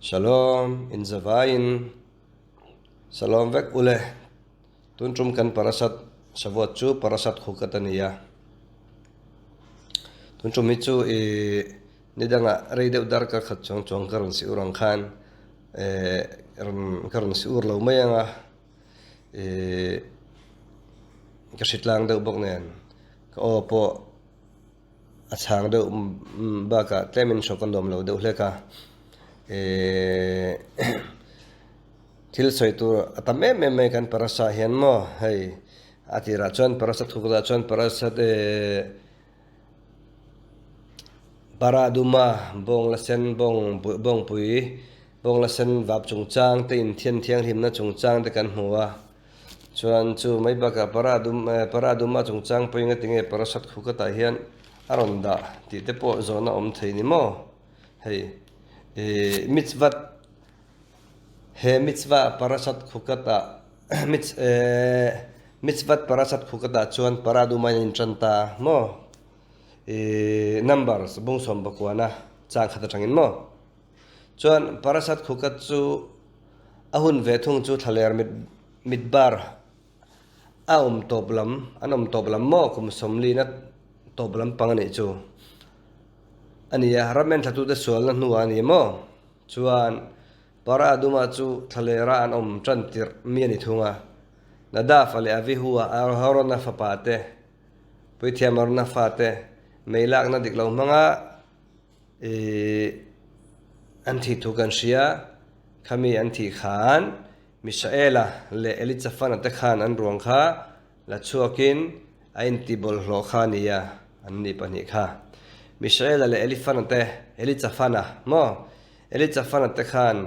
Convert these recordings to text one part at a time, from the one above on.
Shalom, in Zavain, Shalom vek ule, tuntrum kan parasat Shavuot chu parasat khukataniya. Tuntrum itu nidanga reide udar ka khat chong chong karon si urang khan, karon si ur lau mayanga, kasitlang daw bok nen, ka opo achang daw baka temin shokandom lau daw leka. Til soitu atame me kan parasa hian mo hei atira chuan parasat khukda chuan parasat paraduma bong lasen bong pui bong lasen vap chungchang te in thiang himna chungchang te kan hmuwa chuan chu mai baka paraduma chungchang pui nga tinge parasat khukata hian aronda ti te po zona om theini mo hei mitzvah parasat khukata mitzvat parasat khukata chuan paraduma in chanta mo numbers bung som bakwana chang khata changin mo chuan parasat khukat chu ahun ve thung chu thaler midbar toplam mo kum somli na toplam pangani chu ania ramen thatu de sual na nuwa ni mo chuan paraduma chu thalera an chantir miani thunga nada fale avi huwa harona fapate puithiamarna fate meilak na diklo manga anthi thukan sia khami anthi khan misaela le elichafan ate khan an ruang kha la chuakin ainti bol hlo khania anni pani kha misaela le elichafana mo elichafan ate khan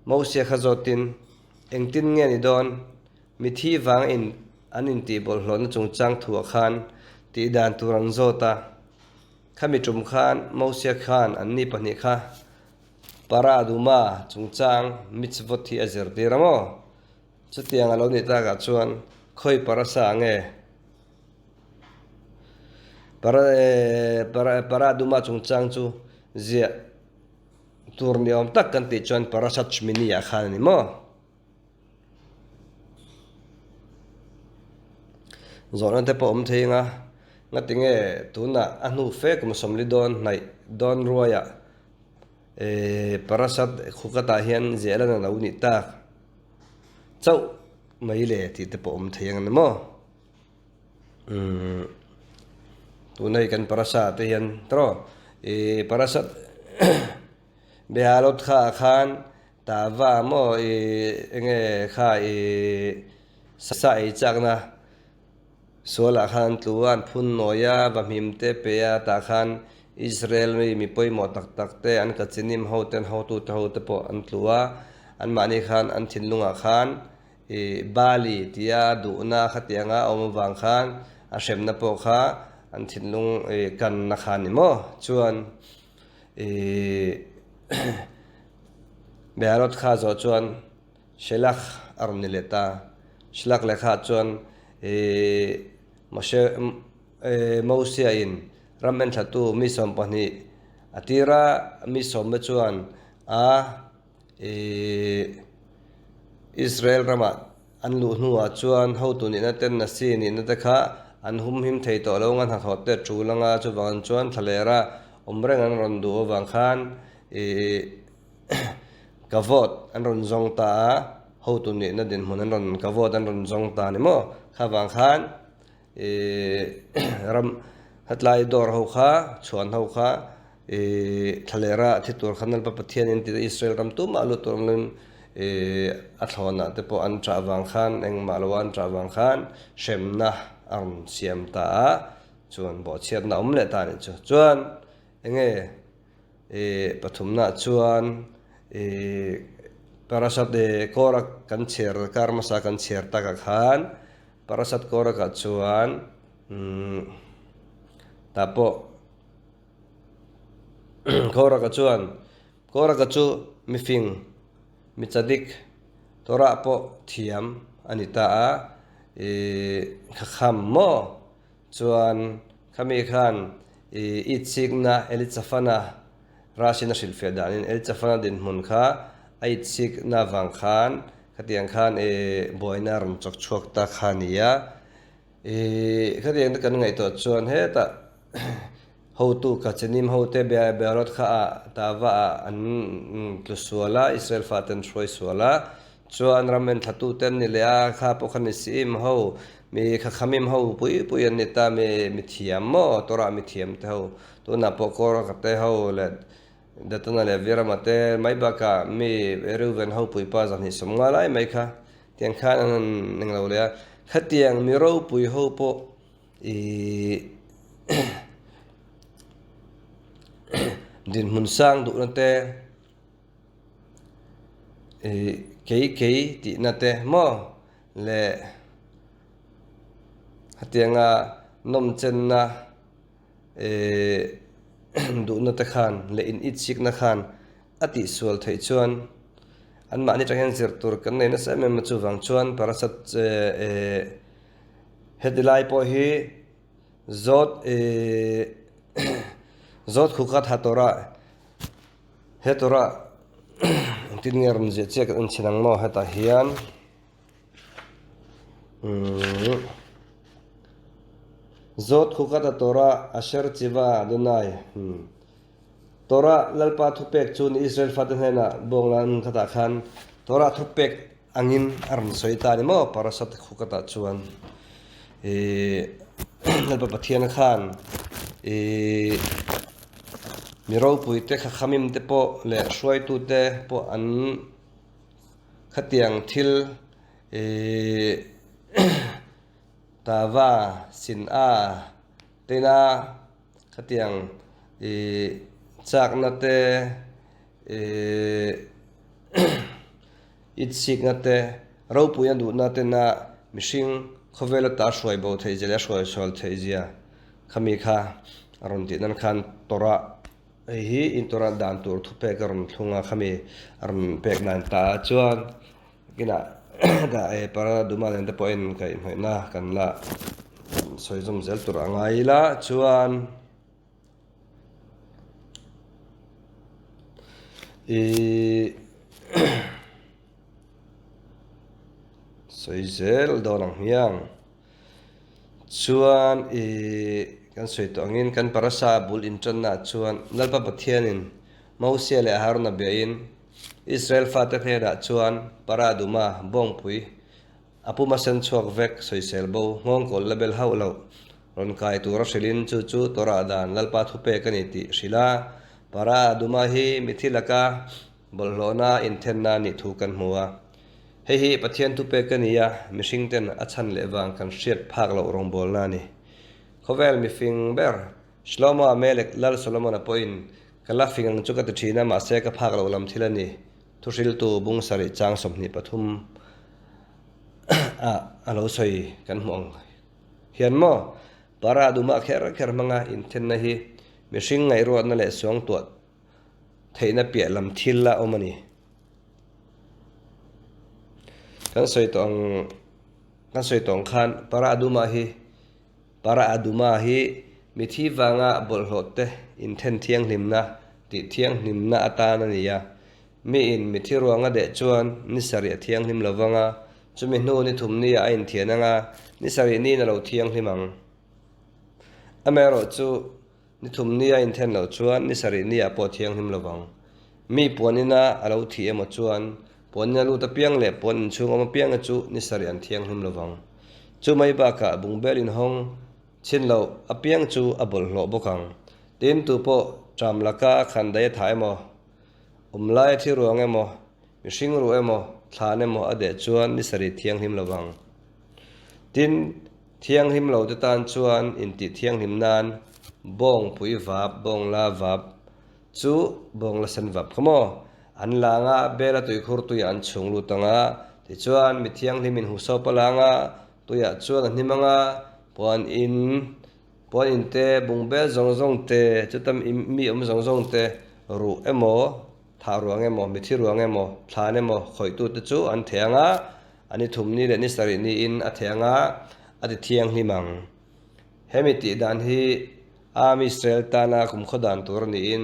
mausia khazotin engtin nge ni don mithi wang in aninti bol hlo na chungchang thuwa khan ti dan turan zota khami tum khan mausia khan anni pani kha paraduma chungchang mitzvot hi azir diramo chutiang alo ni ta ga chuan khoi parasa nge paraduma chungchang chu zia turniom tak kan ti chuan parasat chmini ya khan ni mo zona te po theinga ngatinge tuna anu fe kum somli don nai don ruaya parasat khukata hian zela na lo ni ta chau maile ti te po theinga na mo tunai kan parasat hian tro parasat behalot khan tawa mo enge kha sa chakna sola khan tluan phun noya bamhim te peya ta khan Israel mi poimo tak te an kachinim hoten hotu te hote po an tlua an mani khan an thinlunga khan bali tia du'na khatianga omwang khan a hremna po kha an thinlung kan na khan ni mo chuan beharot kha zo chuan shelach arnileta shelach lekha chuan mausia in ramen thatu mi som pani atira mi som me chuan Israel rama an lu hnuwa chuan hotu ni na ten na si ni na te kha an hum him thei to lo ngan ha thote chulanga chu wangan chuan thalera omreng an ron du wang khan kavot an ron zong ta hotu ni na din mun an ron kavot an ron zong ta ni mo khawang khan ram hatlai dor ho kha chuan ho kha thalera thitur khanal pa pathian in ti Israel ram tu malu torlin athlona te po an trawang khan eng malwan trawang khan shemna an siam ta chuan bo chiat na omle ta ni chuan enge pathumna chuan parasat korak kan cher karmasa kan cher ta ka khan parasat korak ka chuan tapo korak ka chu mifing mitsadik tora po thiam anita kham mo chuan khami khan ichigna elichafana rasina silfedanin elichafana din mun kha ai chik na wang khan khatiang khan boiler ron chok chuak ta khania khatiang kan ngai to chuan he ta ho tu ka chenim ho te be rot kha ta wa an tu suala Israel faten throi suala chuan ramen thatu ten ni le a kha po khan sim ho mi kha khamim ho pui an ni ta mi thiam mo tora mi thiam te ho tu na po ko ka te ho le datana le vera mate mai ba ka mi ruven ho pui pa zan hi somnga lai mai kha tiang khan ning lo le khatiang mi ro pui ho po din mun sang du na te kei ti na te mo le hatianga nom chen na du na te khan le in it sik na khan ati sual thei chuan an ma ni tang zir tur kan nei na sa me chu wang chuan parasat headline po hi zot zot khukat hatora hetora tin nger je chek an chinang mo heta hian zot khukat hatora asher chiwa dunai tora lalpa thupek chun Israel faten hena bonglan khata khan tora thupek angin arn soita ni mo parasat khukata chuan lalpa pathian khan miro pui te kha khamim te po le hruai tu te po an khatiang thil tawa sin a tena khatiang chak na te itsik na te ro pui an du na te na mishing khovela ta hruai bo thei jela hruai sol thei zia khami kha aron ti nan khan tora hi intora dan tur thupe karon thunga khami aron pek nan ta chuan kina da para duma len te point kai hoi na kan la soizom zel tur angai la chuan soizel dolang hiang chuan kan soi to angin kan parasa bul intron na chuan lalpa pathianin mausia le haruna bein Israel fata thera chuan para duma bong pui apuma sen chuak vek soisel bo ngong kol label haulo ron kai tu roselin chu tora dan lalpa thupe kan iti shila para duma hi mithilaka bolhlona inthenna ni thu kan hmuwa hi pathian thupe kania mishing ten achan lewang kan hriat phak lo rong bolna ni khovel mi fing ber shlomo amelek lal solomon apoin kala fingang chuka thina ma se ka phak lo lam thilani thusil tu bung sari chang somni pathum alo soi kan mong hian mo para duma kher manga inthen na hi mishing ngai ro na le song tu theina pia lam thilla omani kan soi tong khan para aduma hi mithi wanga bolhote inthen thiang hlimna ti thiang hlimna atana niya mi in mithi ruanga de chuan nisari thiang hlim lawanga chumi hnu ni thumni a in thiananga nisari ni na lo thiang hlimang amero chu ni thumni a in then lo chuan nisari ni a po thiang hlim lawang mi ponina alo thi emo chuan ponna lu ta piang le pon chung om piang chu nisari an thiang hlim lawang chu mai ba ka bungbel in hong chin lo apiang chu abol hlo bokang tin tu po tram laka khan dai thai mo umlai thi ruang emo mishing ru emo thlan emo ade chuan ni sari thiang him lawang tin thiang him lo te tan chuan in ti thiang him nan bong pui vap bong la vap chu bong la san vap khamo an langa bela tui khur tu yan chung lu tanga ti chuan mi thiang him in hu so palanga tu ya chuan an himanga pon in te bungbel zong te chutam mi zong te ru emo tha ruang emo mithi ruang emo thlan emo khoi tu te chu an theanga ani thumni le ni sari ni in a theanga ati thiang hlimang hemiti dan hi ami Israel tana kum khodan tur ni in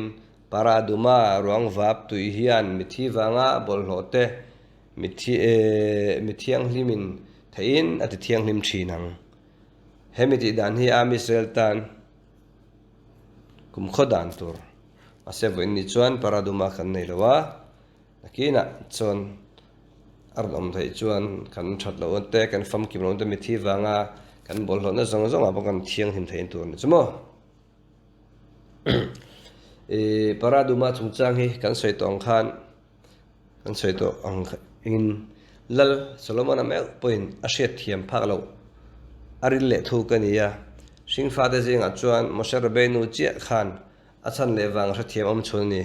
para duma ruang vap tui hian mithi wanga bolhlote mithiang hlimin thein ati thiang hlim thinang hemiti dan hi am Israel tan kum khodan tur ase voin ni chuan para duma kan nei lawa nakina chon ardom thei chuan kan that lo te kan fam kim lo te mithi wanga kan bolhlo na zong zong aba kan thiang hlim thein tur ni chumo para duma chungchang hi kan soi tong khan kan soi to ang in lal Solomon amel point a hriat thiam phak lo aril le thu kania sing fa de jing a chuan Moshe Rabbeinu chia khan a chan le wang hra thiam om chun ni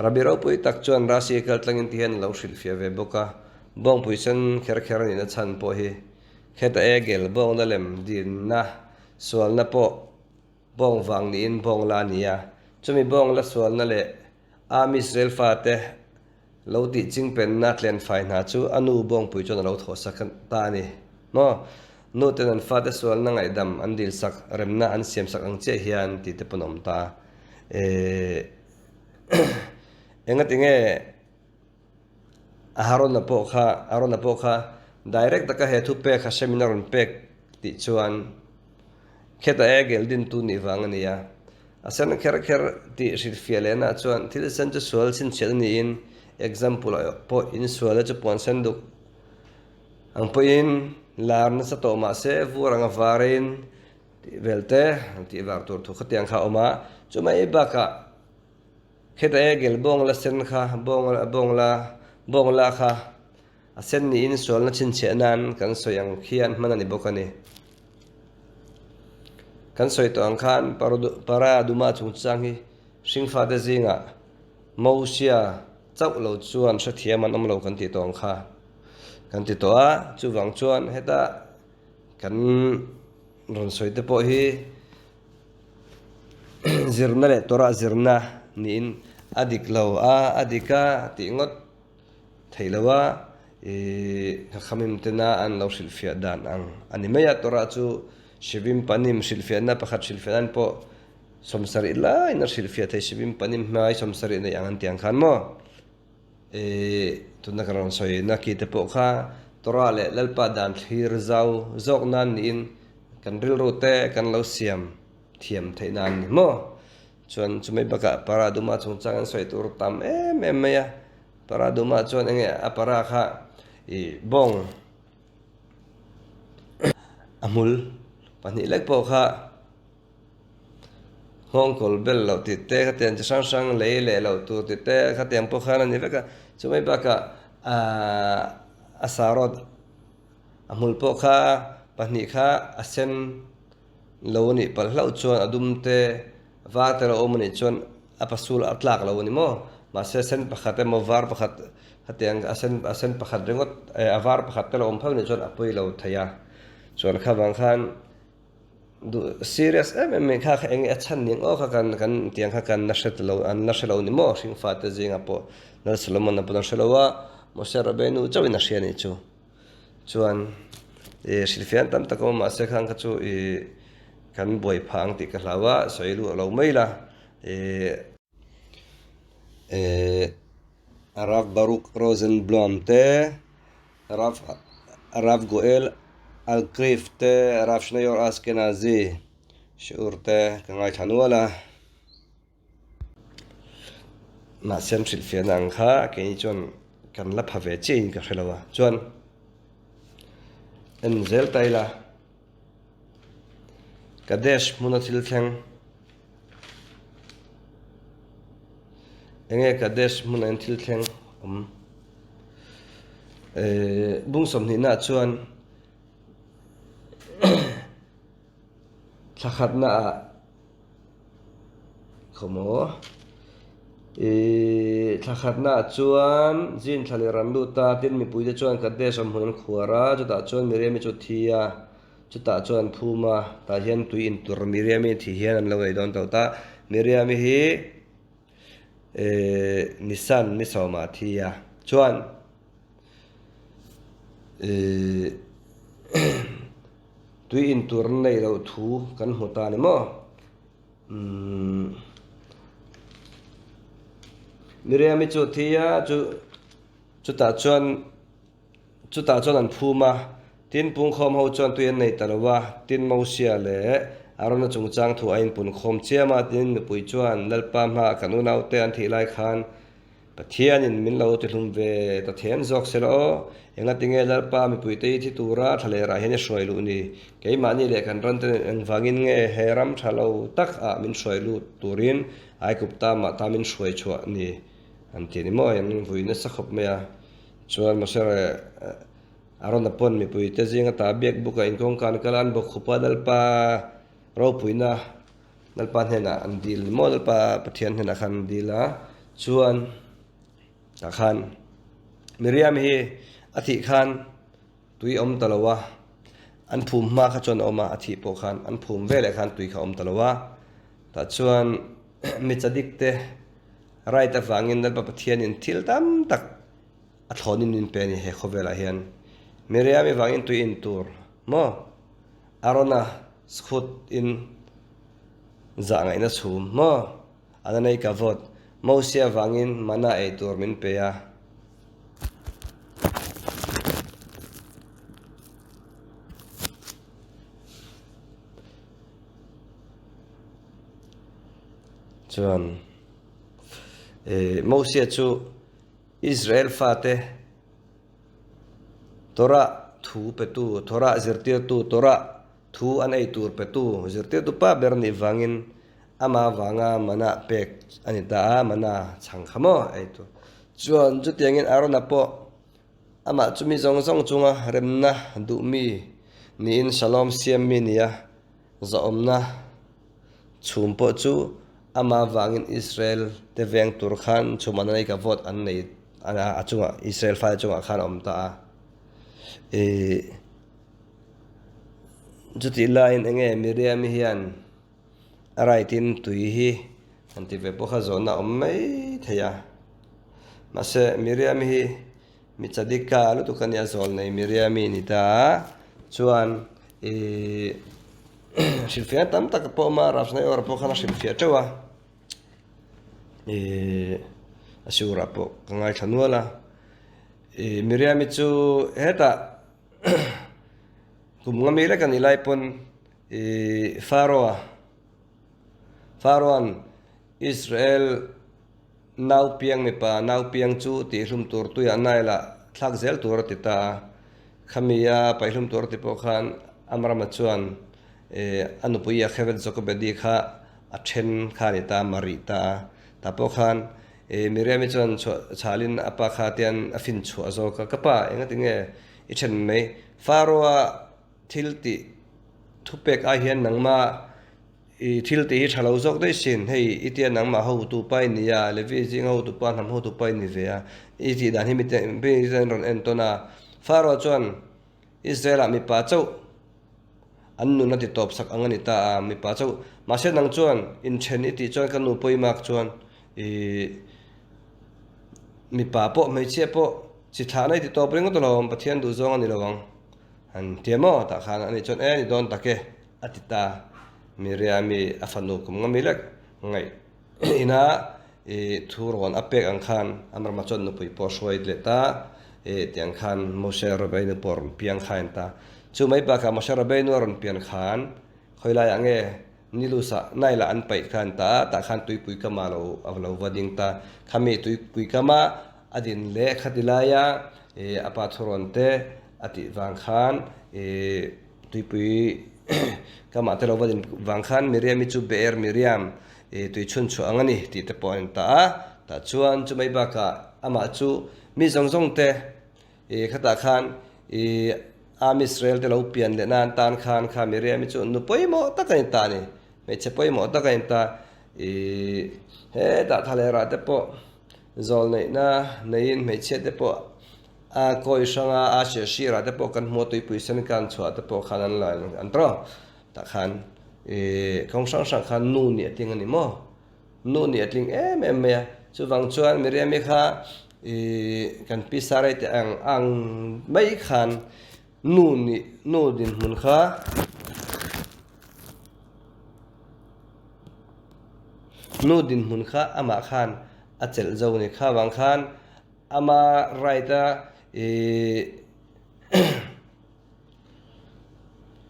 Rabbi ro pui tak chuan rasi kal tlangin tian lo hril fia ve boka bong pui sen kher kher ni na chan po hi kheta egel bong na lem din na sual na po bong wang ni in bong la nia chumi bong la sual na le am Israel fa te lo ti ching pen na tlen fai na chu anu bong pui chon lo tho sakan ta ni no no ten an fa te sual na ngai dam an dil sak remna an siam sak ang che hian ti te panom ta engat inge aharon na po kha direct taka he thu pe kha seminar on pek ti chuan kheta egel din tu ni wang ania asan kher ti rir fiale na chuan thil san chu sual sin chel ni in example po in sual chu pon san du ang po in lar na sa to ma se vurang avarin ti velte ti var tur thu khatiang kha oma chu mai baka kheta egel bong la sen kha bong la kha asen ni in sual na chin che nan kan soyang khian manani bokani kan soi to ang khan para duma chungchang hi singfa de zinga mosia chau lo chuan sha thiaman om lo kan ti tong kha kan ti to a chu wang chuan heta kan ron soi te po hi zirna le tora zirna ni in adik lo a adika ti ngot theilawa khamim tena an lo silfia dan ang animeya tora chu shivim panim silfiana pakhat silfian po somsari la ina silfia thai shivim panim mai somsari nei angan tiang khan mo tunna karon soi na ki te po kha tora le lalpa dan thir zau zok nan in kan ril rote kan lo siam thiam thai nan ni mo chuan chumai baka para duma chungchang soi tur tam em ya para duma chuan enge apara kha bong amul pani lek po kha hong kol bel lo ti te kha ten sang sang le lo tu ti te kha tem po kha ni veka chumai baka asarod amul po kha pani kha asen lo ni pal hlau chuan adum te va te lo omni chuan apasul atlak lo ni mo ma se sen pakhat mo var pakhat hatiang asen pakhat rengot avar pakhat te lo om phau ni chuan apui lo thaya chuan kha wang khan du serious me kha eng achan ning o kha kan tiang kha kan na shelo ni mo sing fa te jinga po na Solomon na pon shelowa Moshe Rabbeinu chawin na shiani chu chuan silfian tam tako ma se khang kha chu kan boi phang ti ka hlawa soilu lo maila Rav Baruch Rosenblum te Rav Goel Alkrif te Rav Shneyor Askenazi shiur te kangai thanuala ma sem silfian ang kha ke ni chon kan la phave chin ka helawa chuan en zel taila Kadesh munatil thang enge Kadesh munatil thang bung som ni na chuan thakhat na khomo thakhat na chuan jin thali randu ta tin mi puide chuan Kadesh am hun khuara chuta chuan miremi chu thia chuta chuan phuma ta hian tui in tur miremi thi hian an lo ei don to ta miremi hi nisan ni sawma thia chuan tui in tur nei lo thu kan huta ni mo Miriam chu thia chu ta chuan an phuma tin pung khom ho chuan tuyan nei talawa tin mosia le arona chungchang thu ain pun khom chiama tin pui chuan lalpa ma kanunau te an thi lai khan pathian in min lo ti hlum ve ta thian zok selo enga tinge lalpa mi pui te thi tura thale ra hen shroi lu ni keima ni le kan ran te ang wangin nge heram thalo tak a min shroi lu turin ai kupta ma ta min shroi chwa ni an ti ni mo en vuina sakhop me a chuan masare arona pon mi pui te zinga ta bek buka in kong kan kalan bo khupa dalpa ro puina dalpa hena an dil mo dalpa pathian hena khan dila chuan ta khan Miriam hi athi khan tui om talawa an phum ma kha chon oma athi po khan an phum vele khan tui kha om talawa ta chuan mi chadik te rai ta wangin dalpa pathian in thil tam tak a thonin in pe ni he khovela hian Miriam wangin tu in tur mo arona skut in za ngai na chum mo ananei ka vot mosia wangin mana e tur min pe ya chuan mosia chu Israel fate tora thu petu tora zirtir tu tora thu an ei tur petu zirtir tu pa berni wangin ama wanga mana pek anita mana changkhamo ei tu chuan chu tiangin arona po ama chumi zong zong chunga remna du mi ni in shalom siam mi nia za omna chumpo chu ama wangin Israel te veng tur khan chumana nei ka vot an nei ana achunga Israel fa chunga khan omta juti lain enge Miriam hian arai tin tui hi anti ve pokha zona ommei theya mase Miriam hi mi chadika lu tu kania zol nei Miriam ni ta chuan shilfia tam tak po ma rafnai or po khana shilfia chawa asura po kangai thanuala Miriam chu heta kumnga mira kan ilai pon Pharaoh Israel nau piang mi pa nau piang chu ti hlum tur tu ya naila thak zel tur ti ta khamia pai hlum tur ti po khan amrama chuan anupuya khevet zokobedi kha athen khani ta marita ta po khan Miriam chuan chalin apa khatian afin chu azo ka kapa enga tinge ichen mai Pharaoh thilti thupek a hian nangma thilti hi thalo zok dei sin hei itian nangma ho tu pai nia levi jing ho tu pa nam ho tu pai ni ve a iti dan hi mi te be zen ron entona Pharaoh chuan Israel mi pa chau annu na ti top sak angani ta mi pa chau ma se nang chuan in chen iti chuan kanu poimak chuan mi pa po me che po chi thana ti top ring to lom pathian du zong ani lawang an tiamo ta khan ani chon ni don take atita Miriam afanu kum ngamilak ngai ina thuron apek ang khan amar ma chon no pui po shoi le ta tiang khan Moshe Rabbeinu por piang khan ta chu mai ba ka Moshe Rabbeinu ron pian khan khoila yange nilusa naila an pai khan ta khan tui pui kama lo avlo wading ta khami tui pui kama adin le khatilaya apa thuron te ati wang khan tui pui kama te lo wadin wang khan Miriam chu ber Miriam tui chun chu angani ti te point ta chuan chu mai ba ka ama chu mi zong zong te khata khan am Israel te lo pian le nan tan khan kha Miriam chu nu poimo ta kai ta ni me che poimo ta kai ta he ta thale ra te po zol nei na nein me che te po a koi sanga a she shira te po kan mo tui pui sen kan chua te po khan an la an tro ta khan kong sang khan nu ni ating ani mo nu ni ating me chu wang chuan Miriam kha kan pisare te ang mai khan nu din mun kha ama khan achel zo ni kha wang khan ama raita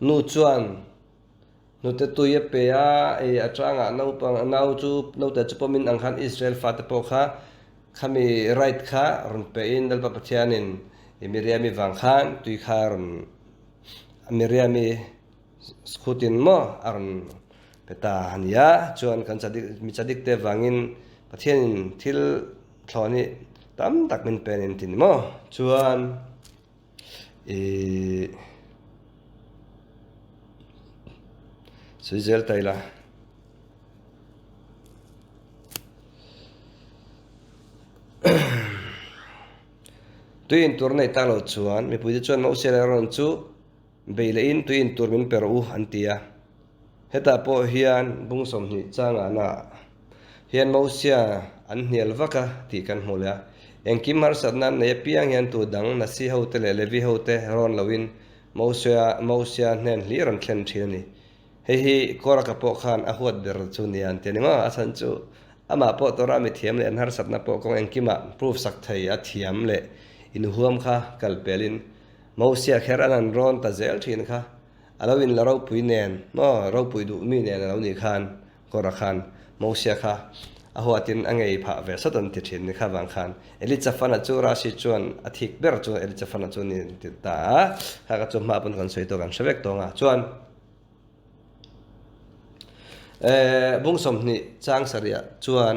nu chuan nu te tuye pe a atanga no pang nau chu no te chupomin ang khan Israel fat po kha khami right kha run pe in dal pa pathianin miriami wang khan tui kha run miriami skutin mo arun peta hania chuan kan chadik te wangin pathianin thil thloni tam tak min penin tin mo chuan suizel taila tuin tur nei ta lo chuan mi pui chuan mo sel ron chu beile in tuin tur min peru antia heta po hian bungsom ni changa na hian mo sia an hnial vaka ti kan hmula engkim har satnan ne piang hian tu dang na si ho te le levi ho te ron lowin mo sia nen li ron thlen thini hi kora ka po khan a huat ber chu nian te ni ma asan chu ama po tora mi thiam le an har satna po kong engkima proof sak thei a thiam le in huam kha kalpelin mo sia kheran an ron ta zel thin kha alawin la ro pui nen mo ro pui du mi nen lo ni khan kora khan mo sia kha a huatin angei pha ve satan ti thin ni kha wang khan eli chafana chu ra si chuan a thik ber chu eli chafana chu ni ti ta ha ka chu ma pun kan soi to kan shavek to nga chuan bungsom ni chang saria chuan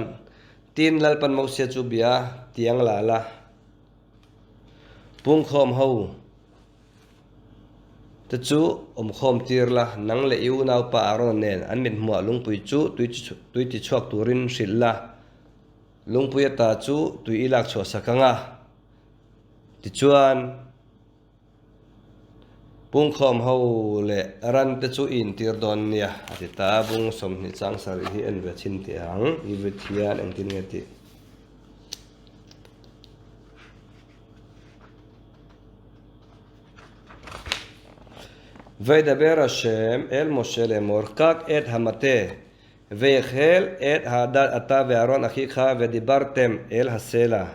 tin lalpan mo sia chu bia tiang la la pung khom ho te chu khom tir la nang le yu nau pa aron nen an min hmuah lungpui chu tui ti chuak turin hril la lungpui ta chu tui ilak chho sakanga ti chuan pung khom ho le ran te chu in tir don nia ati ta bung som ni chang sari hi en ve chin ti ang i ve thian ang tin nge ti וידבר השם אל משה לאמור קח את המטה ויחל את העדת אתה ואהרון אחיך ודיברתם אל הסלע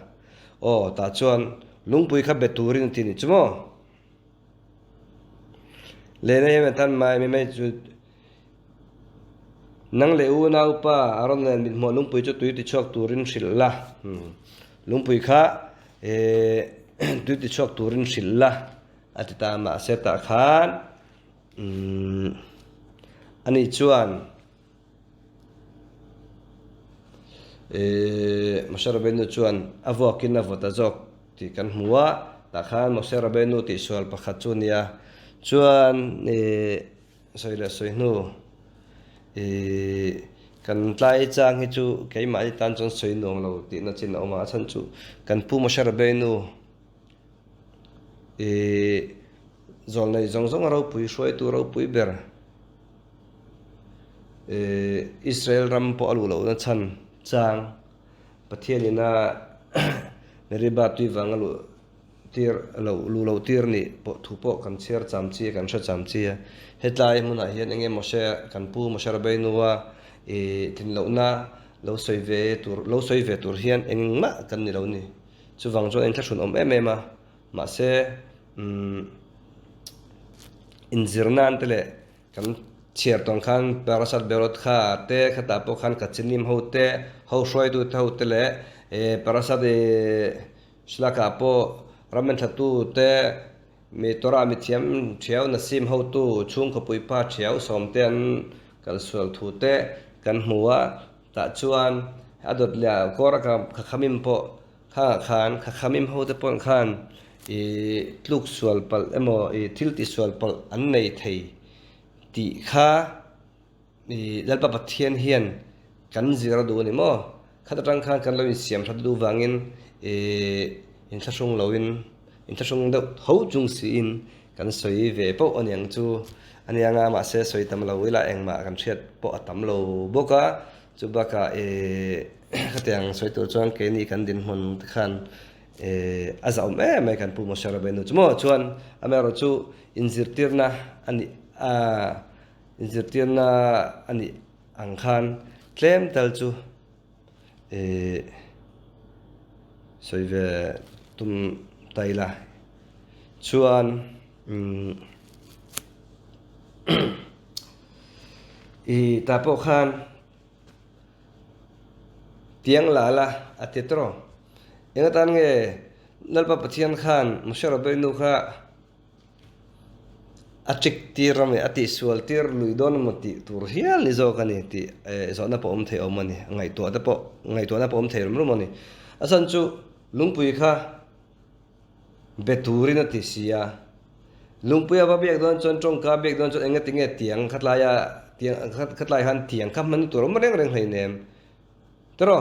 או תעצון לונגפויך בטורין תיניצמו לעיני מתן מים ממי nang leu nau pa aron nen mit mo lungpui chu tui ti chok turin shilla lungpui kha tui ti chok turin shilla atita ma seta khan ani chuan Moshe Rabbeinu chuan avokin avota jok ti kan hmuwa ta khan Moshe Rabbeinu ti sual pakhat chu nia chuan soinu kan tlai chang hi chu keimai tan chon soinong lo ti na chin oma chan chu kan pu Moshe Rabbeinu zol nei zong ro pui shoi tu ro pui ber Israel ram po alu lo na chan chang pathianina meriba tui wang alu tir lo tir ni po thu po kan cher chamchi kan sha chamchi hetlai muna hian enge Moshe kan pu Moshe Rabbeinu wa tin lo na lo soi ve tur hian engma kan ni lo ni chu wang jo eng thashun om em ema ma se inzirnan tele kan chiar tong khan parasat berot kha te khata po khan kachinim hote ho shoi du thau tele parasat shlaka po ramen thatu te mi tora mi thiam thiau na sim ho tu chung khopui pa thiau som ten kal sual thu te kan hmuwa ta chuan adot lia kora ka khamim po khan khamim ho te pon khan tluk sual pal emo thilti sual pal an nei thei ti kha lalpa pathian hian kan zira du ni mo khatang khan kan lo in siam thad du wangin in thasung loin in thasung do ho chung si in kan soi ve po onyang chu anianga ma se soi tam lo ila engma kan thiat po atam lo boka chu baka khatiang soi tur chuan ke ni kan din hon khan azaum mai kan pu Moshe Rabbeinu chumo chuan amero chu inzirtirna ani angkhan tlem tal chu soi ve tum taila chuan i tapo khan tiang lala atetro engatan nge nalpa pathian khan mushara benu kha achik tirame ati sual tir luidon moti tur hial ni zo kani ti zo na po the omani ngai to na po the rum mani asan chu lungpui kha beturi na ti sia lungpui aba bek don chon chong ka bek don chon enga tinge tiang khatlaya tiang khatlai han tiang kam man tur reng reng hlei nem tro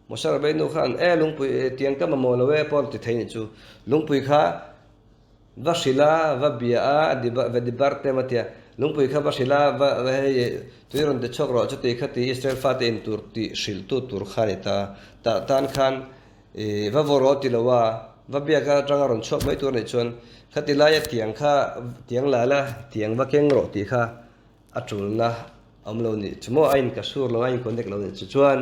mushara benu khan lungpui tiang kam mo lawe pon ti theini chu lungpui kha vasila vabia va dibarte matia lungpui kha vasila va tuiron de chokro choti khati israel fatin turti shiltu tur khanita ta tan khan va voroti lawa vabia ka trangaron chok mai tur nei chon khatilaya tiang kha tiang lala tiang va keng ro ti kha atulna amlo ni chumo ain ka sur lo ain konnek lo ni chuan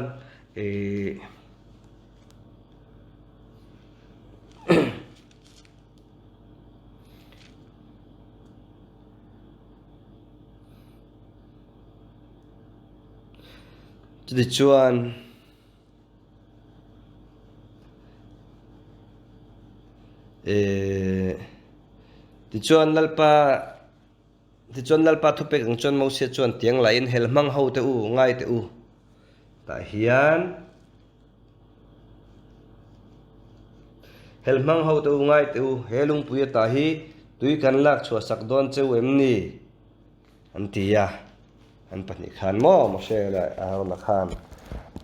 jadi chuan lalpa thupek ang chuan mo se chuan tiang lain helmang ho te u ngai te u ta hian helmang ho te u ngai te u helung puya ta hi tui kan lak chua sak don cheu em ni antia an pahnih khan mo she la aron la khan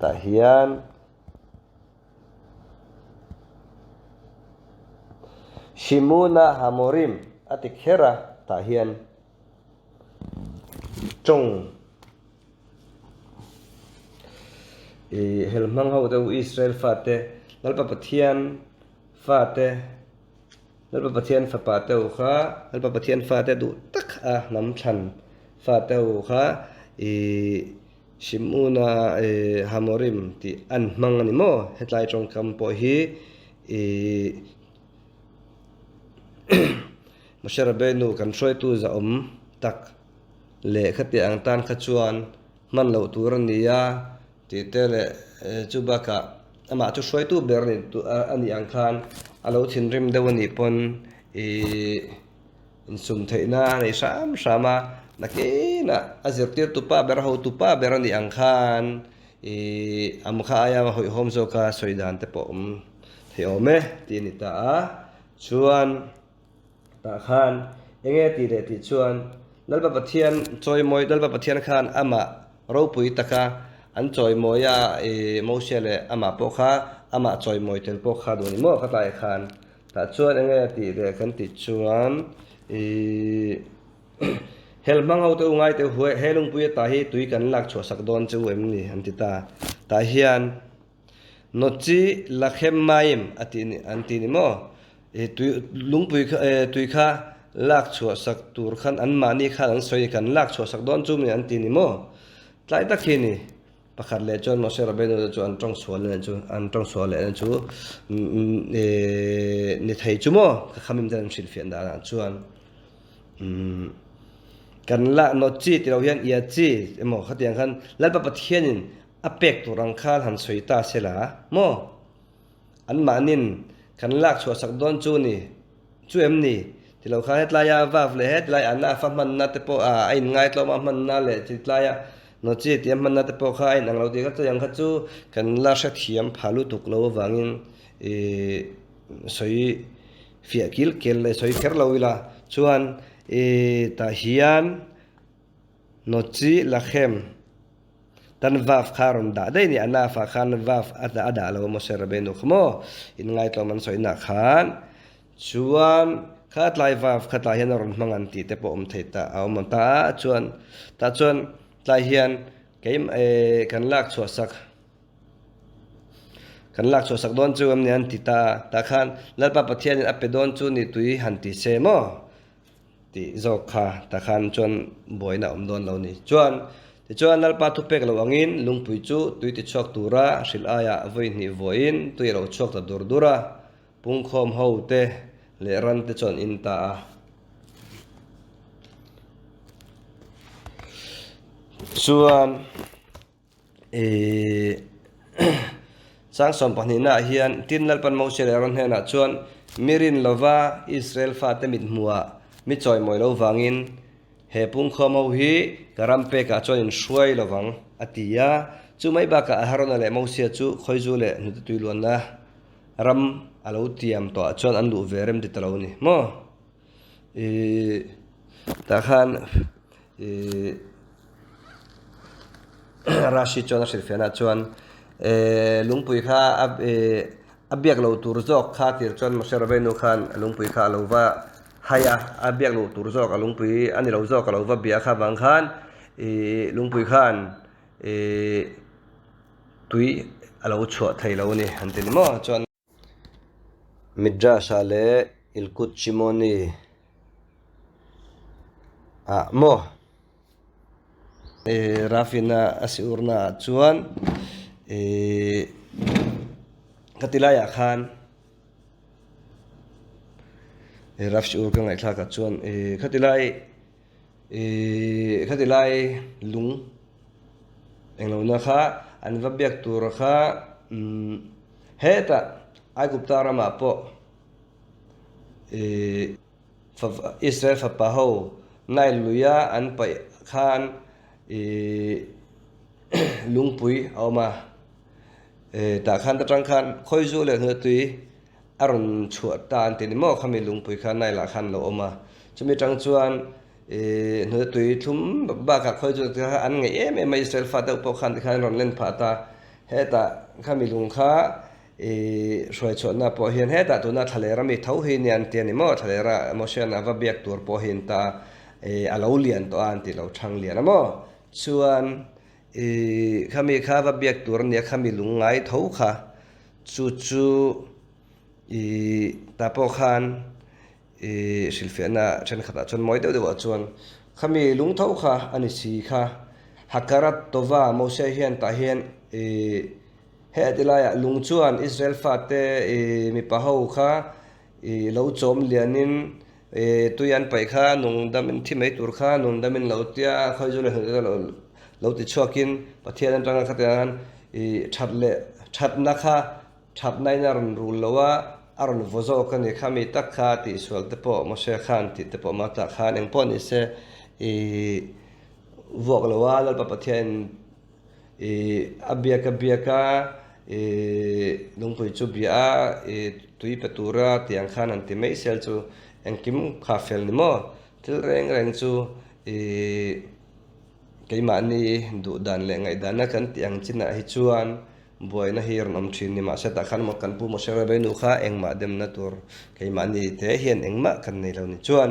ta hian shimuna hamorim atikhera ta hian chong helmang ho te Israel fate lalpa pathian fate lalpa pathian fa pate u kha lalpa pathian fate du tak a nam than fate u kha shimuna hamorim ti an mang ani mo hetlai chong kam po hi Moshe Rabbeinu kan throi tu za tak le khati ang tan kha chuan man lo tur nia ti te le chubaka ama chu throi tu ber ni tu ani ang khan alo thin rim dewani pon in sum theina nei sama nakina azirtir tu pa ber ho tu pa ber ni ang khan am kha aya hoi hom zo ka soidan te po theome ti ni ta chuan ta khan enge ti le ti chuan dalba pathian choi moi dalba pathian khan ama ro pui taka an choi moya mo shele ama po kha ama choi moi tel po kha do ni mo kha tai khan ta chuan enge ti le kan ti chuan helmang ho te ngai te hue helung pui ta hi tui kan lak chho sak don chu em ni an ti ta hian nochi lakhem maim atini antini mo lungpui tui kha lak chua sak tur khan an mani khan an soi kan lak chua sak don chu mi an ti ni mo tlai ta khini pakhat le chon Moshe Rabbeinu chu an tong sual le chu ni thei chu mo khamim dan shil fian da chuan kan la no chi ti lo hian ia chi emo khatiang khan lalpa pathianin apek turang khan han soi ta sela mo an manin kan lak chua sak don chu ni chu em ni ti lo kha hetlaya vav le hetlai anna fa man na te po ain ngai tlo ma man na le ti tlaya no chi ti man na te po kha ain ang lo ti kha chang kha chu kan la sha thiam phalu tuk lo wangin soi fia kil kel le soi kher lo ila chuan ta hian no chi la khem tan vav kharon da dai ni ana fa khan vav ada lo Moshe Rabbeinu khmo in ngai tlo man soi na khan chuan khat lai vav khat lai hian ron mangan ti te po theita awm ta chuan tlai hian keim kan lak chua sak don chu am nian ti ta khan lalpa pathian in apedon chu ni tui han ti se mo ti zok kha ta khan chuan boina don lo ni chuan ti chuan lalpa thu pek lo angin lungpui chu tui ti chhuak tura hril aya voi hni voin tui lo chhuak ta dur dura pungkhom ho te le ran te chon in ta a chuan sang som pahnina hian tin lalpan mo se le ran hena chuan mirin lova Israel fa te mit hmuwa mi choi moi lo wangin he pungkhom ho hi karampe ka chon in shruai lowang atia chu mai ba ka harona le mo se chu khoizu le nu tui luan na ram alo tiam to chuan an lu verem ti talo ni mo ta khan Rashi chuan a hrir fianah chuan lungpui kha abiak lo tur zawk kha tir chuan Moshe Rabbeinu khan lungpui kha lo va haya abiak lo tur zawk a lungpui ani lo zawk a lo va bia kha wang khan lungpui khan tui a lo chhuah thei lo ni an ti ni mo chuan Midrash le Ilkut Shimoni mo Rafina asiurna chuan katilaya khan Raf shiur ka ngai thla ka chuan khatilai lung englo na kha an vabiak tur kha heta ai gupta rama po Israel fa pa ho nai luya an pai khan lungpui awma ta khan ta tang khan khoi zu le hnu tui aron chuat ta an tin mo khami lungpui khan nai la khan lo oma chumi tang chuan hnu tui thum ba ka khoi zu ta an nge em Israel fa ta po khan khan ron len pha ta heta khami lung kha roi chuat na po hian heta tu na thalera mi thau hi ni an ti ni mo thalera Moshe na va biak tur po hin ta alo lian to an ti lo thang lian mo chuan khami kha va biak tur nia khami lungai tho kha chu ta po khan silfiana chen khata chon moi deu chuan khami lung tho kha ani si kha hakarat tova Moshe hian ta hian he atilaya lung chuan Israel fa te mi pa ho kha lo chom lianin tuyan pai kha nung damin thimei tur kha nung damin lo tia khoi zu le lo ti chuakin pathian an tanga khatian that na kha that nai na ron rul lowa aron vozo kan ni khami tak kha ti sual te po Moshe khan ti te po ma ta khan eng pon ise vok lowa lal pa pathian abiaka lungpui chu bia tui patura tiang khan an ti mai sel chu engkim kha fel ni mo til reng chu keima ni du dan le ngai dan na kan tiang china hi chuan boy na hir nom thin ni ma se ta khan mo kan pu Moshe Rabbeinu kha engma dem na tur keima ni te hian engma kan nei lo ni chuan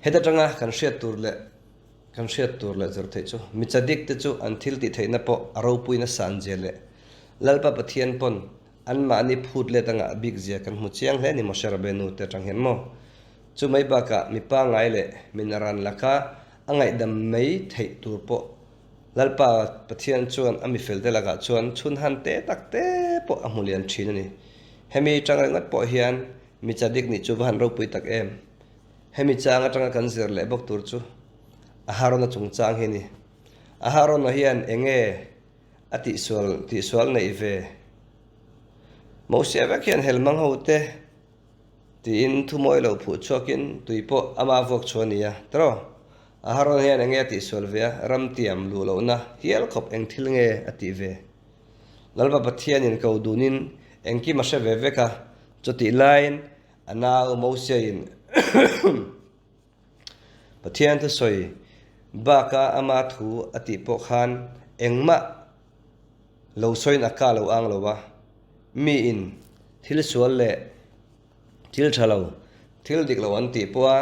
heta tanga kan hriat tur le zor thei chu mi chadik te chu an thil ti theina po aro puina san jele lalpa pathian pon an ma ni phut le tanga big zia kan mu chiang hle ni Moshe Rabbeinu te tang hen mo chu mai ba ka mi pa ngai le minaran laka angai dam mei thei tur po lalpa pathian chuan ami fel te laka chuan chun han te tak te po amulian thin ni hemi tanga ngat po hian mi chadik ni chu van ro pui tak em hemi changa tanga kan zir le bok tur chu aharona chung chang hi ni aharona hian enge ati sual nei ve Moshe ba khian helmang ho te ti in thumoi lo phu chokin tuipo ama vok chonia tro aharon hian enge ati sual ve ram tiam lu lo na hial khop eng thil nge ati ve lalba pathian in ko dunin engki ma she ve ka choti line ana Moshe in pathian te soi baka ama thu ati po khan engma lo soi na ka lo ang lo wa mi in thil sual le thil thalo thil dik lo an ti poa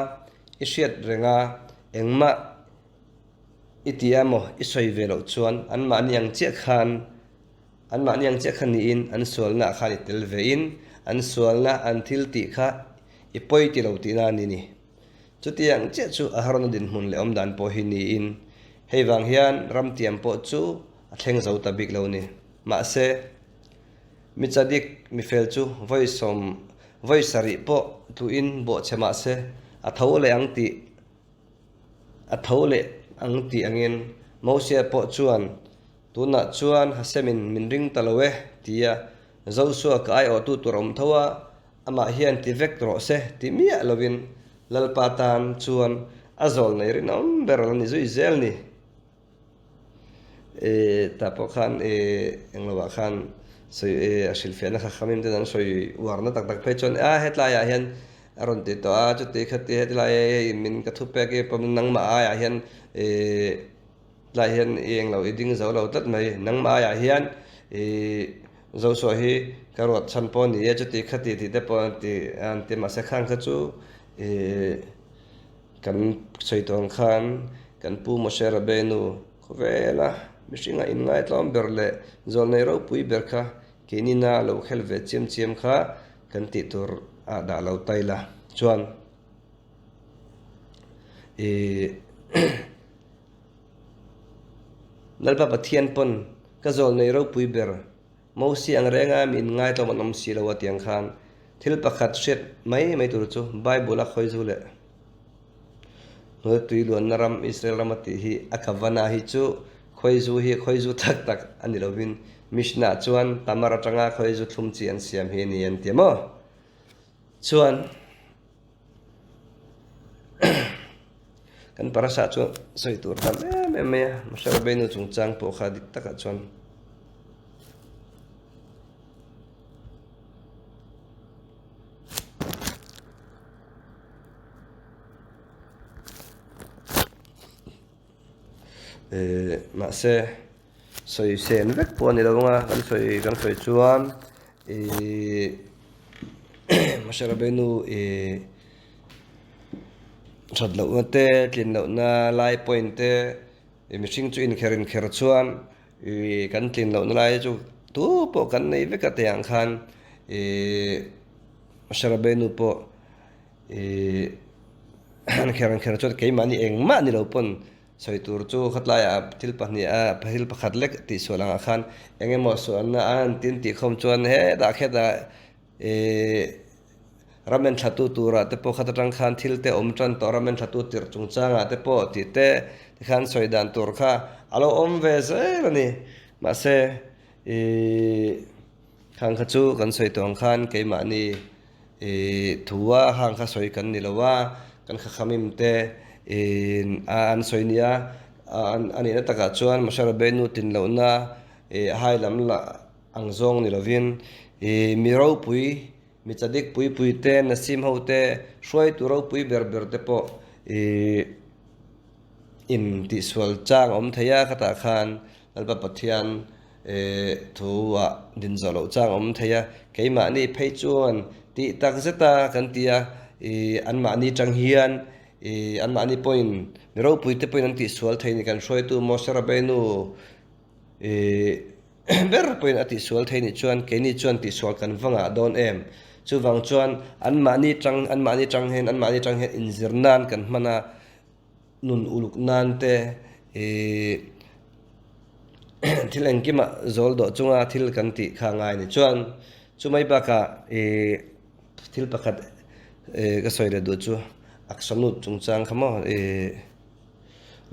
isiat renga engma itiamo isoi ve lo chuan an ma niang che khan ni in an sual na khan tel ve in an sualna an thil ti kha ipoi ti lo ti na ni chu tiang che chu a haron din hun le om dan po hi ni in hei wang hian ram tiam po chu a thleng zo ta bik lo ni ma se mi chadik mi fel chu voice sari po tu in bo chema se a thole ang ti angin mosia po chuan tuna chuan hasemin min ring talowe tia zo su ka ai o tu turom thowa ama hian ti vek ro se ti mia lovin lalpatan chuan azol nei rin om berol ni zui zel ni tapo khan englowa khan soi asilfiana kha khamim te dan soi warna tak tak pe chon a hetla ya hian aron ti to a chu ti khati hetla min ka thu pe ke pam nang ma a ya hian la hian englo iding zo lo tat mai nang ma ya hian zo so hi karot chan po ni chu ti khati ti te po ti an ti ma se khang kha chu kan soi tong khan kan pu mo shera benu khovela mishinga in ngai tlom berle zol nei ro pui berkha kenina lo khelve chem kha kan ti tur a da lo taila chuan nalpa pathian pon ka zol nei ro pui ber mosi ang renga min ngai tlom nom si lo tiang khan thil pakhat shet mai tur chu bible a khoi zu le no tui luan naram Israel ramati hi akhavana hi chu khoi zu tak ani lovin mishna chuan tamara tanga khoi zu thum chi an siam he ni an tiamo chuan kan parasa chu soi tur tam me masar benu chungchang po kha dik taka chuan ma se soi sen vek po ni lo nga kan soi chuan masara benu thad lo te tlin lo na lai point te mishing chu in kherin kher chuan kan tlin lo na lai chu tu po kan nei vek ate ang khan masara benu po kherin kher chu ke mani eng ma ni lo pon soi tur chu khatlaya thil pahnia phil pakhat lek ti solanga khan engemaw so an an tin ti khom chuan he da kheda ramen thatu tura te po khatang khan thil te om tran to ramen thatu tir chungchanga te po ti te khan soi dan tur kha alo om ve se ni ma se khang kha chu kan soi tong khan ke ma ni thuwa hang kha soi kan ni lowa kan kha khamim te an soinia ani na taka chuan masara benu tin lo na hai lam la angzong ni lovin miro pui mi chadik pui te nasim ho te shwai tu ro pui ber te po in ti swal chang om thaya khata khan alba pathian thuwa din zalo chang om thaya keima ni phei chuan ti tak zeta kan tia an ma ni chang hian an mani point miro puite point an ti sual theini kan hroi tu mosara benu ber point ati sual theini chuan keini chuan ti sual kan wanga don em chu wang chuan an mani chang hen inzirnan kan mana nun uluk nan te thil engkima zol do chunga thil kan ti kha ngai ni chuan chumai ba ka thil pakhat ka soile du chu aksanut chungchang khamo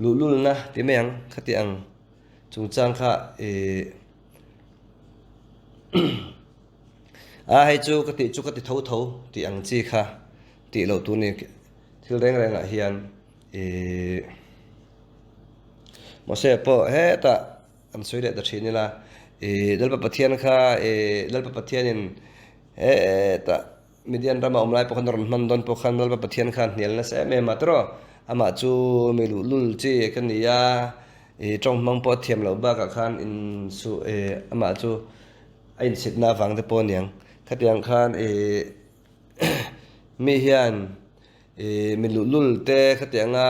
lulul na ti meng khati ang chungchang kha a hai chu kati tho ti ang chi kha ti lo tu ni thil reng a hian mo se po he ta an soile da thini la dalpa pathian kha dalpa pathianin ta midian rama omlai pokhan ron man don pokhan dalba pathian khan nial na se me matro ama chu me lul chi kan ya trong mang po thiam lo ba ka khan in su ama chu ain sit na wang te pon yang khatiang khan mi hian me lul te khatianga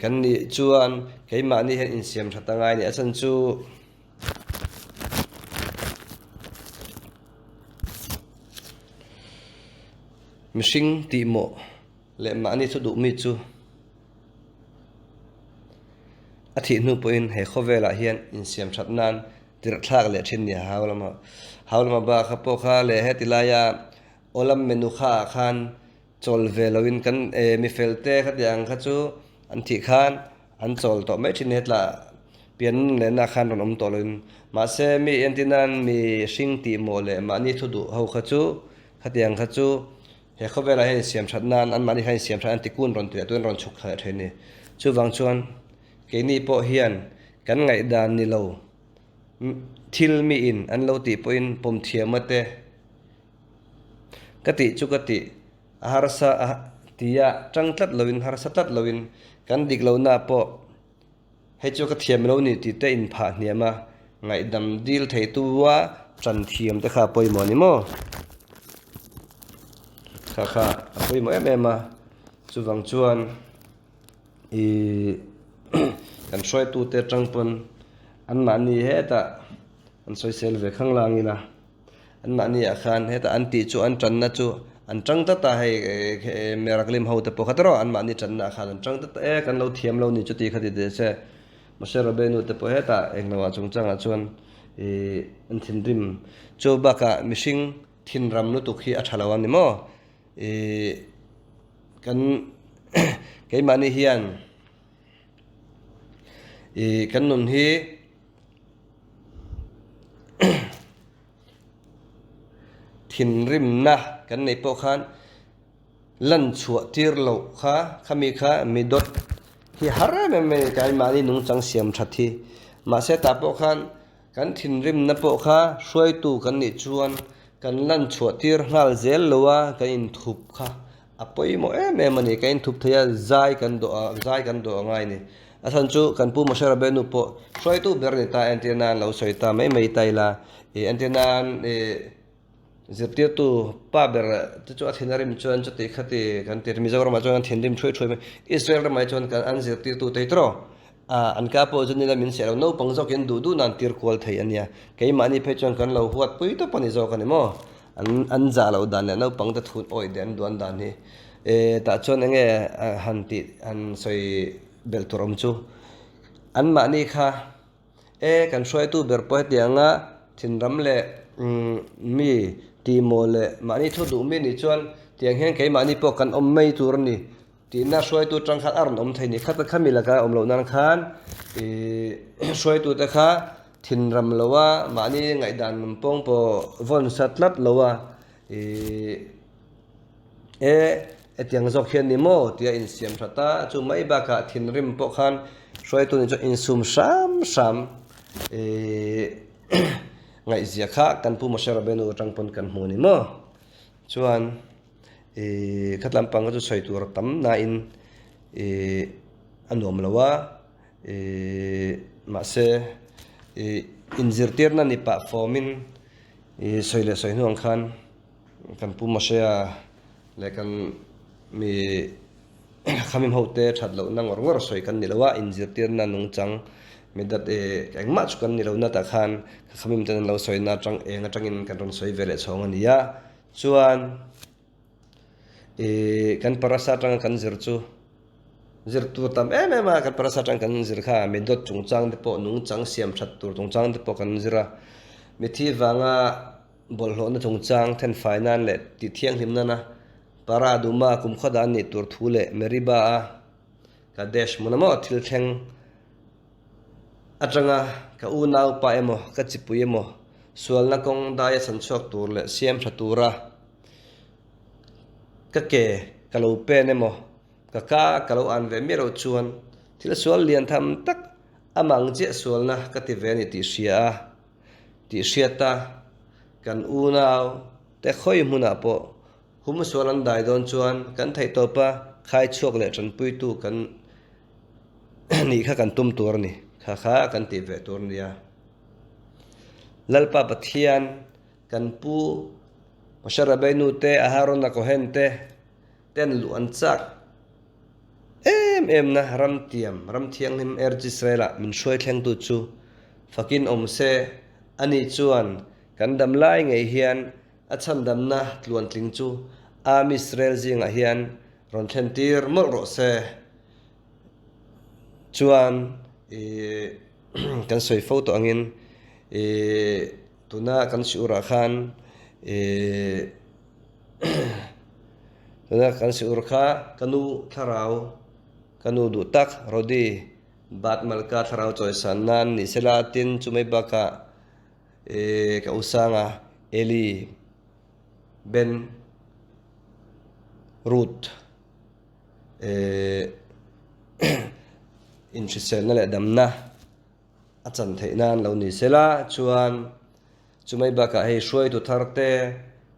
kan ni chuan keima ni hen in siam thatangai ni asan chu mishing ti mo le mani thu du mi chu athi nu po in he khovela hian in siam that nan tir thlak le thin ni hawlama ba kha po kha le he tilaya olam menu kha khan chol velowin kan mi felte kha diang kha chu an thi khan an chol to me thin hetla pian le na khan ron om tolin ma se mi entinan mi sing ti mo le mani thu du ho kha chu kha diang kha chu he khovela he siam that nan an mani kha siam that an ti kun ron tu tun ron chuk kha theni chu wang chuan ke ni po hian kan ngai dan ni lo thil mi in an lo ti po in pom thiamate kati chu kati harsa tia tangtlat lovin harsa tat lovin kan dik lo na po he chu ka thiam lo ni ti te in pha hniama ngai dam dil thei tuwa tran thiam te kha poi mo ni mo kha poi mo em chu wang chuan i kan soi tu te tangpon an ma ni he ta an soi sel ve khang langina an ma ni a khan he ta an ti chu an tran na chu an tang ta ta hei meraklim ho te po khatro an ma ni tran na khan an tang ta e kan lo thiam lo ni chu ti khati de se Moshe Rabbeinu te po he ta englawa chung changa chuan an thin rim chu baka mishing thin ram nu tu khi a thalawan ni mo kan ke ma ni hian kan nun hi thin rim na kan nei po khan lan chua tir lo kha khami kha mi dot hi hara me kai mani nung chang siam thathi ma se ta po khan kan thin rim na po kha soi tu kan ni chuan kan lan chua tir ngal zel lowa kan in thup kha apoi mo me mani kan thup thaya zai kan do ngai ni asan chu kan pu Moshe Rabbeinu po soi tu berni ta antina lo soi ta mai taila antina zirtir tu pa ber chu athinarim chuan chu ti khati kan tir mizoram chuan thindim thui me Israel mai chuan kan an zirtir tu teitro an ka po chu ni la min selo no pangzo ken du nan tir kol thei ania kei mani phe chuan kan lo huat pui to pani zo kan mo an za lo dan le no pang ta thun oi den duan dan ni ta chuan enge han ti an soi bel turam chu an ma ni kha kan soi tu ber po tianga thinram le mi ti mo le ma ni thu du mi ni chuan tiang heng ke ma ni po kan om mei tur ni ti na soi tu tang khat ar om thei ni khat khami la ka om lo nan khan soi tu ta kha thinram lowa ma ni ngai dan pong po von satlat lowa tiang zok hian ni mo tia in siam thata chu mai ba ka thin rim po khan soi tu ni chu in sum sam ngai zia kha kan pu Moshe Rabbeinu tangpon kan hmu ni mo chuan khatlam pang chu soi tur tam na in anom lawa ma se inzirtir na ni pa formin soile soi nuang khan kan pu Moshe le kan mi khamim hote that lo na ngor soi kan ni lawa inzirtir na nung chang medat engma chukan ni lo na ta khan khamim tan lo soi na tang enga tangin kan ron soi vele chhong ania chuan kan parasa tang kan zir chu zir tu tam ma kan parasa tang kan zir kha medot chung chang de po nung chang siam that tur chung chang de po kan zira mi thi wanga bol hlo na chung chang then finance le ti thiang him na para duma kum khoda ni tur thule meriba a kadesh munamo thil theng atanga ka unau pa emo ka chipu emo sualna kong daya san chuak tur le siam thatura ka ke kalo pe nemo ka kalo an ve mero chuan thil sual lian tham tak amang je sualna ka ti ve ni ti sia ta kan unau te khoi muna po hum sualan dai don chuan kan thai to pa khai chuak le tran pui tu kan ni kha kan tum tur ni kha kan ti ve tur nia lalpa pathian kan pu Moshe Rabbeinu te Aharon na Kohen te ten lu an chak em na ram thiang nim Israel min shoi thleng tu chu fakin om se ani chuan kan dam lai ngei hian a chan dam na tluan tling chu Israel zing a hian ron thlen tir mol ro se chuan kan soi photo angin tuna kan siura khan tuna kan siur kha kanu tharau kanu du tak rodi bat malka tharau choi san nan ni selatin chumai baka ka usanga Eli Ben Ruth in chisel na le damna achan theinan lo ni sela chuan chumai baka hei hruai tu tharte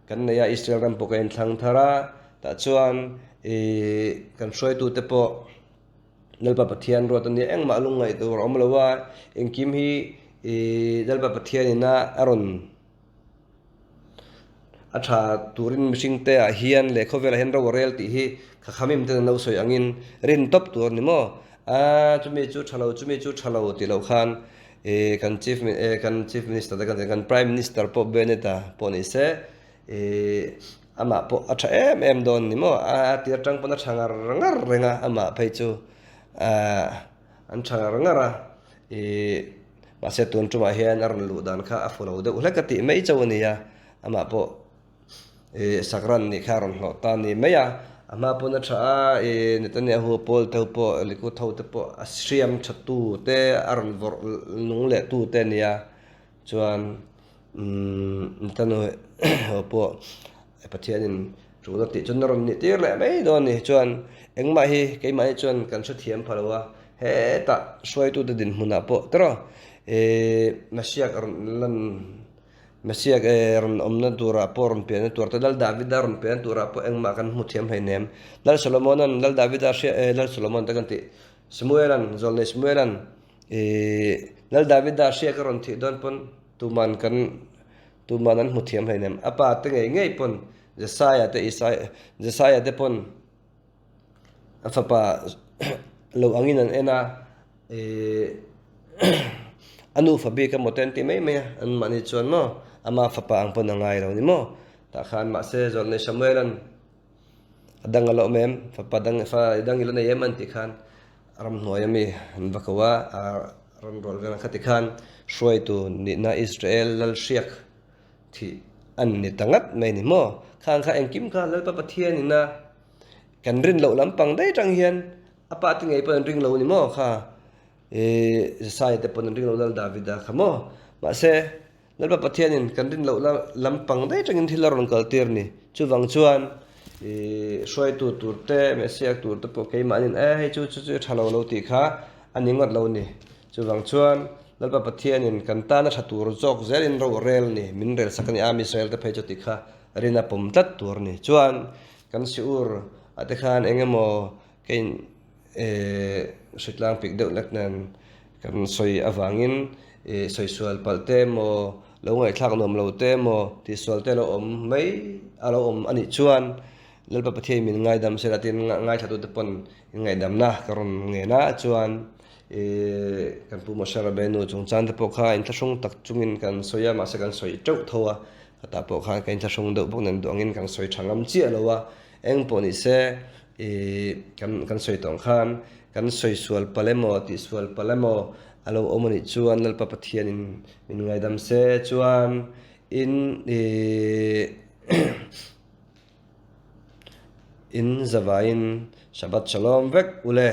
kan neya Israel ram pokain thlang thara ta chuan kan hruai tu te po nalpa pathian ro tan ni engma lungai tur omlowa engkim hi nalpa pathian ina aron atha turin mishing te a hian le khovel hen ro rel ti hi khamim te no soi angin rin top tur ni mo chumi chu thalo ti lo khan kan chief minister kan prime minister po beneta po ni se ama po atha em don ni mo tir tang pona thangar ngar renga ama phai chu an thangar ngara mase tun tuma hian aron lu dan kha a follow de ulakati mai chawnia ama po sakran ni kharon lo ta ni meya ama po na tha Netanyahu pol te po liku thau te po asriam thatu te aron vor nung le tu te nia chuan Netanyahu po pathianin chulo ti chun ron ni tir le mai don ni chuan engma hi keima hi chuan kan thu thiam phalowa he ta swai tu de din huna po tro masiak ron omna dura poron pen tur ta dal David ron pen dura po engma kan mu thiam hainem dal Solomonan dal David dal Solomon ta kan ti Samuelan zolne Samuelan dal David da sia ron thi don pon tumanan mu thiam hainem apa te ngei pon Jesaya te pon afapa lo anginan ena anu fabi ka moten ti mai an mani chuan mo ama fapa ang pon ngai ro ni mo ta khan ma se zol ne Samuelan adang alo mem fapa dang ilo ne yeman ti khan ram noyami an bakawa ram rol gan khati khan shoi tu ni na Israel lal shiak thi an ni tangat mai ni mo khang kha engkim kha lal pa pathian ni na kan rin lo lampang dai tang hian apa ti ngei pan ring lo ni mo kha sai te pon ring lo dal David da khamo ma se lal pa pathian in kan rin lo lampang dai tang in thilaron kal tir ni chuwang chuan shoi tu turte mesiak tur te po ke manin hei chu thalo lo ti kha aningot lo ni chuwang chuan lalpa pathian in kan ta na thatur jok zel in ro rel ni min rel sakani Israel te phei choti kha rina pum tat tur ni chuan kan siur ate khan engemo kein sitlang pik deuh laknan kan soi awangin soi sual palte mo lo ngai thlak nom lo te mo ti sual te lo om mai alo om ani chuan lalpa pathian min ngai dam seratin ngai thatu te pon ngai dam na karon nge na chuan kan pu Moshe Rabbeinu chung chan te po kha in thasung tak chungin kan soya ma se kan soi tau thowa ta po kha kan thasung do bok nan dongin kan soi thangam chi alowa eng po ni se kan soi tong khan kan soi sual palemo ti sual palemo alo omani chuan lalpa pathian in ngai dam se chuan in in zavain Shabbat Shalom vek ule